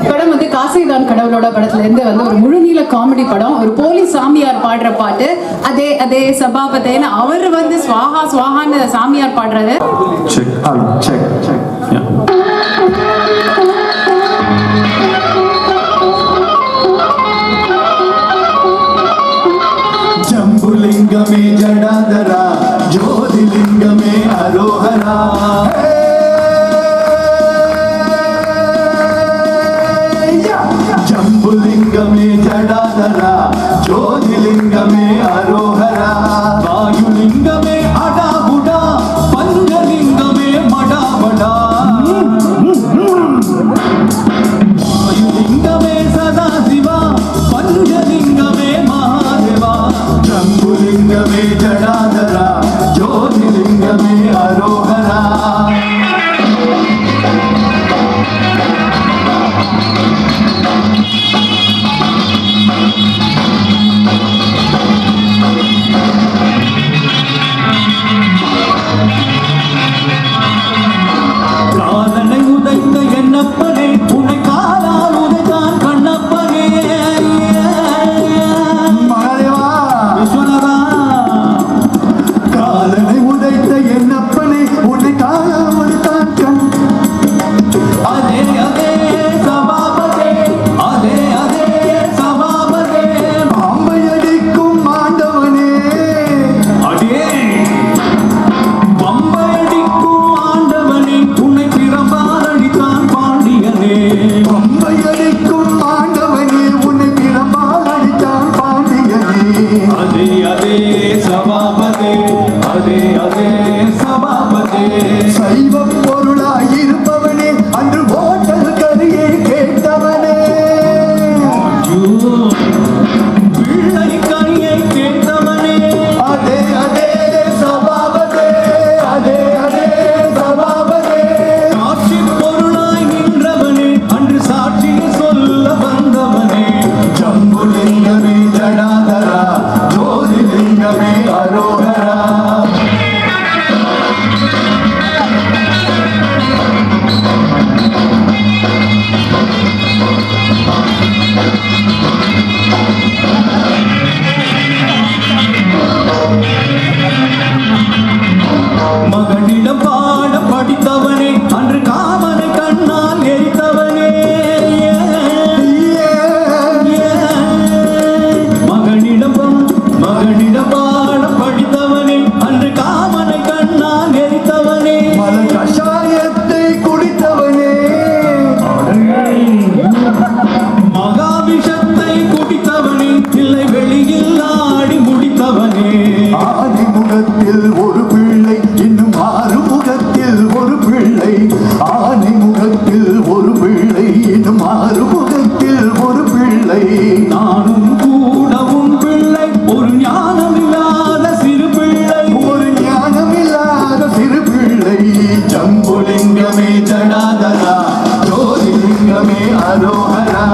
படம் வந்து காசைதான் கடவுளோட படத்துல இருந்து வந்து ஒரு முழுநீள காமெடி படம். ஒரு போலீஸ் சாமியார் பாடுற பாட்டு, அதே அதே சபாபதேன்னு அவர் வந்து ஸ்வாஹா ஸ்வாஹான்னு சாமியார் பாடுறது. ஜம்புலிங்கமே ஜடாதரா ஜோதிலிங்கமே அரோஹரா ஜம்புலிங்கமே ஜடாதரா ஜோதிலிங்கமே அரோஹரா வாயுலிங்கமே அடாபுடா பஞ்சலிங்கமே மடாபடா வாயுலிங்கமே சதாசிவா பஞ்சலிங்கமே மகாதேவா ஜம்புலிங்கமே ஜடாதரா ஜோதிலிங்கமே அரோஹரா காலனை உதைத்த என்னப்பனே உன்னை காலால் உதைத்தான் கண்ணப்பனே விஸ்வநாதா காலனை உதைத்த என்னப்பனே உன்னை காலால் உதைத்தான் கண் அதே அதே சபாபதே அதே அதே சபாபதே அம்பையடிக்கும் ஆண்டவனே அடே பம்பையடிக்கும் ஆண்டவனே உன்னை பிரம்பால் அடித்தான் பாண்டியனே பம்பையடிக்கும் ஆண்டவனே உன்னை பிரம்பால் அடித்தான் பாண்டியனே அதே அதே சபாபதே அதே அதே சபாபதே சைவ பொருளாயிருப்பவனே அன்று ஓட்டல் கரியை கேட்டவனே பிள்ளை கரியை கேட்டவனே அதே அதே சபாபதே அதே அதே சபாபதே சாட்சி பொருளாய் நின்றவனே அன்று சாட்சி சொல்ல வந்தவனே ஜம்புலிங்கமே ஜடாதரா ஜோதிலிங்கமே அரோஹரா மகனிடம் பாட படித்தவனே அன்று காமனை கண்ணால் எரித்தவனே மகனிடம் பாட படித்தவனே அன்று காமனை கண்ணால் எரித்தவனே மல கஷாயத்தை குடித்தவனே மகாவிஷத்தை குடித்தவனே இல்லை வெளியில் ஆடி முடித்தவனே ஆதிமுகத்தில் ஒரு பிள்ளை இன்னும் ஆறுமுகத்தில் ஒரு பிள்ளை ஆதிமுகத்தில் ஒரு பிள்ளை இன்னும் ஆறுமுகத்தில் ஒரு பிள்ளை நானும் கூடவும் பிள்ளை ஒரு ஞானமில்லாத சிறு பிள்ளை ஒரு ஞானமில்லாத சிறு பிள்ளை ஜம்புலிங்கமே ஜடாதரா ஜோதிலிங்கமே அரோஹரா